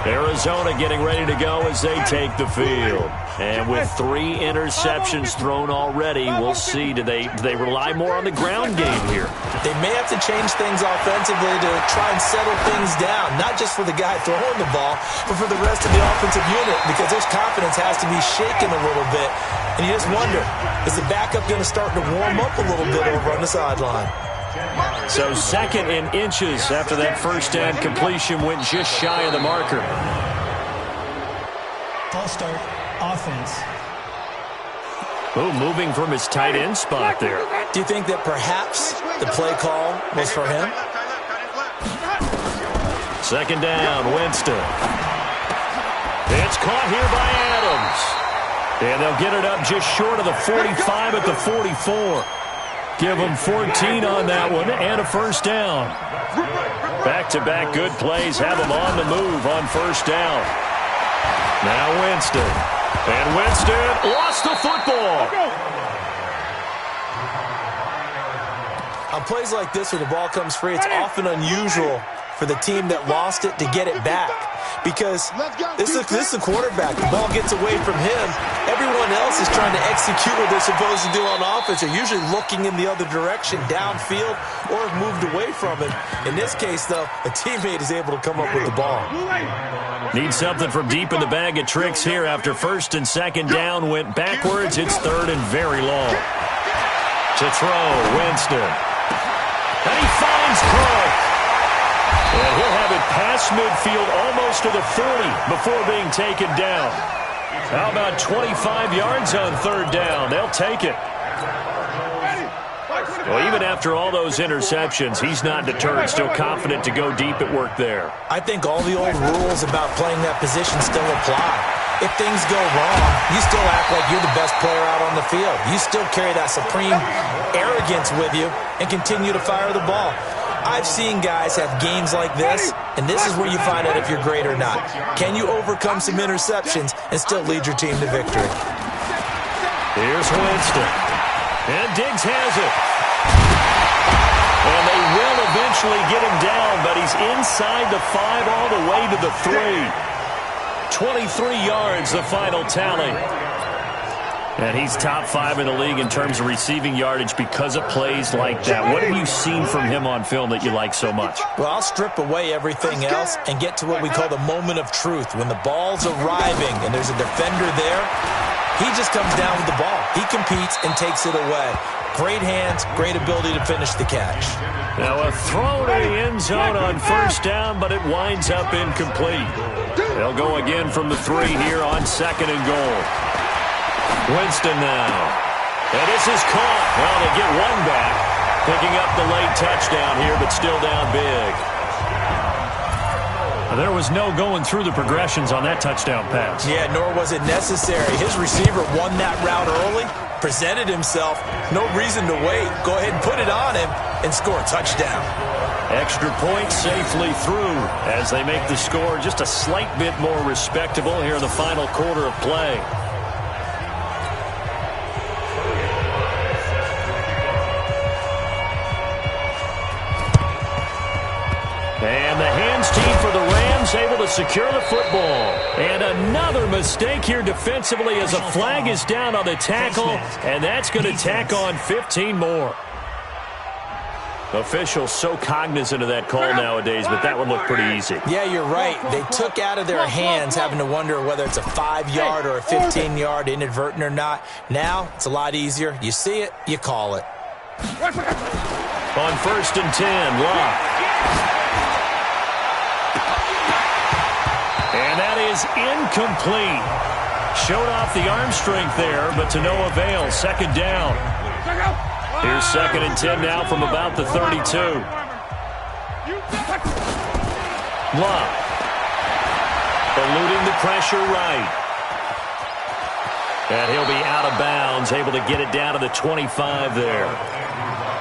E: Arizona getting ready to go as they take the field. And with 3 interceptions thrown already, we'll see, do they rely more on the ground game here?
F: They may have to change things offensively to try and settle things down, not just for the guy throwing the ball, but for the rest of the offensive unit, because their confidence has to be shaken a little bit. And you just wonder, is the backup going to start to warm up a little bit over on the sideline?
E: So 2nd and inches after that first down completion went just shy of the marker.
I: I'll start offense.
E: Oh, moving from his tight end spot there.
F: Do you think that perhaps the play call was for him?
E: 2nd down, Winston. It's caught here by Adams. And they'll get it up just short of the 45 at the 44. Give them 14 on that one and a 1st down. Back-to-back good plays have them on the move on 1st down. Now Winston. And Winston lost the football.
F: On plays like this where the ball comes free, it's often unusual for the team that lost it to get it back. Because this is a quarterback. The ball gets away from him. Everyone else is trying to execute what they're supposed to do on offense. They're usually looking in the other direction, downfield, or have moved away from it. In this case, though, a teammate is able to come up with the ball.
E: Need something from deep in the bag of tricks here after 1st and 2nd down went backwards. It's 3rd and very long. To throw, Winston. And he finds Cook. And he'll have it past midfield almost to the 40 before being taken down. How about 25 yards on 3rd down? They'll take it. Well, even after all those interceptions, he's not deterred, still confident to go deep at work there.
F: I think all the old rules about playing that position still apply. If things go wrong, you still act like you're the best player out on the field. You still carry that supreme arrogance with you and continue to fire the ball. I've seen guys have games like this, and this is where you find out if you're great or not. Can you overcome some interceptions and still lead your team to victory?
E: Here's Winston. And Diggs has it. And they will eventually get him down, but he's inside the 5 all the way to the 3. 23 yards, the final tally. And he's top 5 in the league in terms of receiving yardage because of plays like that. What have you seen from him on film that you like so much?
F: Well, I'll strip away everything else and get to what we call the moment of truth. When the ball's arriving and there's a defender there, he just comes down with the ball. He competes and takes it away. Great hands, great ability to finish the catch.
E: Now a throw to the end zone on 1st down, but it winds up incomplete. They'll go again from the 3 here on 2nd and goal. Winston now. And this is caught. Well, they get one back. Picking up the late touchdown here, but still down big. There was no going through the progressions on that touchdown pass.
F: Yeah, nor was it necessary. His receiver won that route early, presented himself. No reason to wait. Go ahead and put it on him and score a touchdown.
E: Extra point safely through as they make the score just a slight bit more respectable here in the final quarter of play. And the hands team for the Rams able to secure the football. And another mistake here defensively as a flag is down on the tackle, and that's going to tack on 15 more. Officials so cognizant of that call nowadays, but that would look pretty easy.
F: Yeah, you're right. They took out of their hands having to wonder whether it's a 5-yard or a 15-yard inadvertent or not. Now, it's a lot easier. You see it, you call it.
E: On 1st and 10, Locke. And that is incomplete. Showed off the arm strength there, but to no avail. Second down. Here's 2nd and 10 now from about the 32. Love. Eluding the pressure right. And he'll be out of bounds, able to get it down to the 25 there.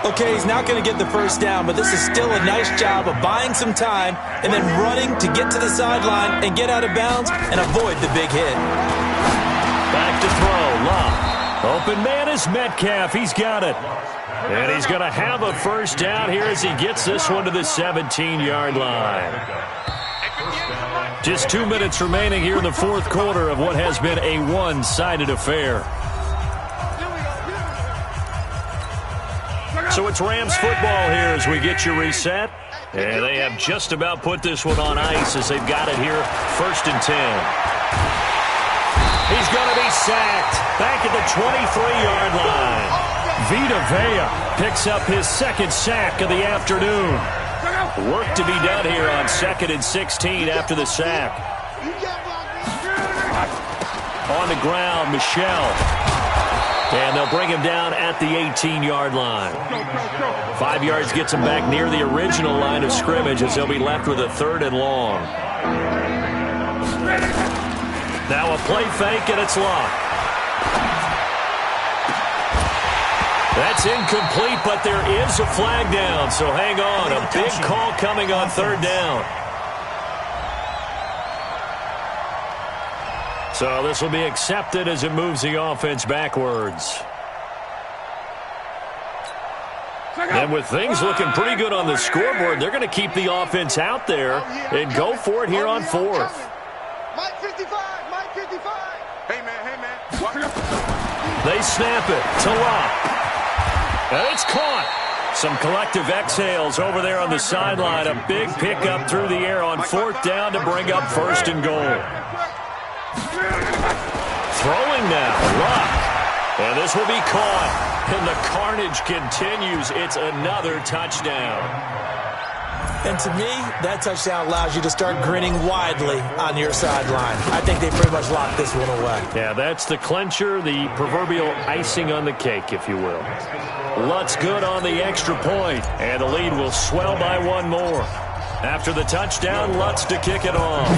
F: Okay, he's not going to get the first down, but this is still a nice job of buying some time and then running to get to the sideline and get out of bounds and avoid the big hit.
E: Back to throw. Love. Open man is Metcalf. He's got it. And he's going to have a first down here as he gets this one to the 17-yard line. Just 2 minutes remaining here in the fourth quarter of what has been a one-sided affair. So it's Rams football here as we get you reset. And they have just about put this one on ice as they've got it here, 1st and 10. He's going to be sacked back at the 23-yard line. Vita Vea picks up his 2nd sack of the afternoon. Work to be done here on 2nd and 16 after the sack. On the ground, Michelle. And they'll bring him down at the 18-yard line. 5 yards gets him back near the original line of scrimmage as they'll be left with a 3rd and long. Now a play fake, and it's locked. That's incomplete, but there is a flag down, so hang on. A big call coming on 3rd down. So this will be accepted as it moves the offense backwards. And with things looking pretty good on the scoreboard, they're going to keep the offense out there and go for it here on 4th.
G: Mike 55, Mike 55. Hey, man.
E: They snap it to Locke. And it's caught. Some collective exhales over there on the sideline. A big pickup through the air on 4th down to bring up 1st and goal. Throwing now, Locke. And this will be caught. And the carnage continues. It's another touchdown.
F: And to me, that touchdown allows you to start grinning widely on your sideline. I think they pretty much locked this one away.
E: Yeah, that's the clincher, the proverbial icing on the cake, if you will. Lutz good on the extra point, and the lead will swell by 1 more. After the touchdown, Lutz to kick it off.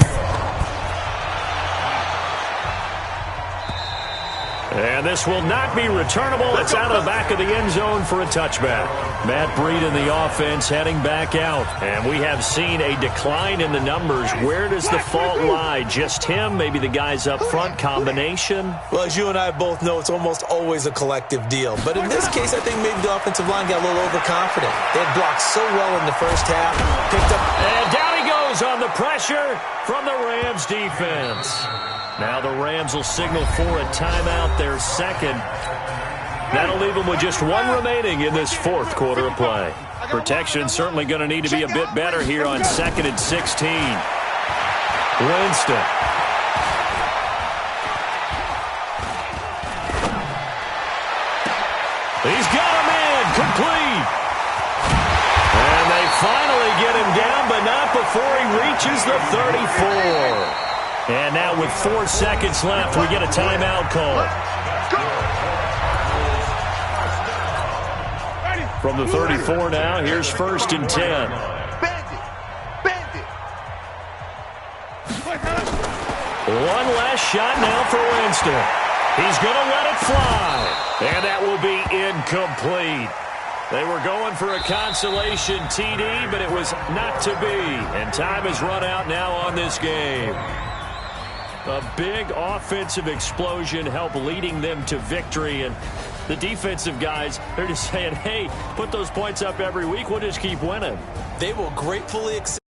E: And this will not be returnable. It's out of the back of the end zone for a touchback. Matt Breed in the offense heading back out. And we have seen a decline in the numbers. Where does the fault lie? Just him? Maybe the guys up front? Combination?
F: Well, as you and I both know, it's almost always a collective deal. But in this case, I think maybe the offensive line got a little overconfident. They had blocked so well in the first half. Picked up.
E: And down he goes on the pressure from the Rams defense. Now the Rams will signal for a timeout, their 2nd. That'll leave them with just 1 remaining in this 4th quarter of play. Protection certainly going to need to be a bit better here on 2nd and 16. Winston. He's got him in, complete. And they finally get him down, but not before he reaches the 34. And now with 4 seconds left, we get a timeout call. From the 34 now, here's 1st and 10. One last shot now for Winston. He's going to let it fly. And that will be incomplete. They were going for a consolation TD, but it was not to be. And time has run out now on this game. A big offensive explosion helped leading them to victory. And the defensive guys, they're just saying, hey, put those points up every week. We'll just keep winning.
F: They will gratefully accept.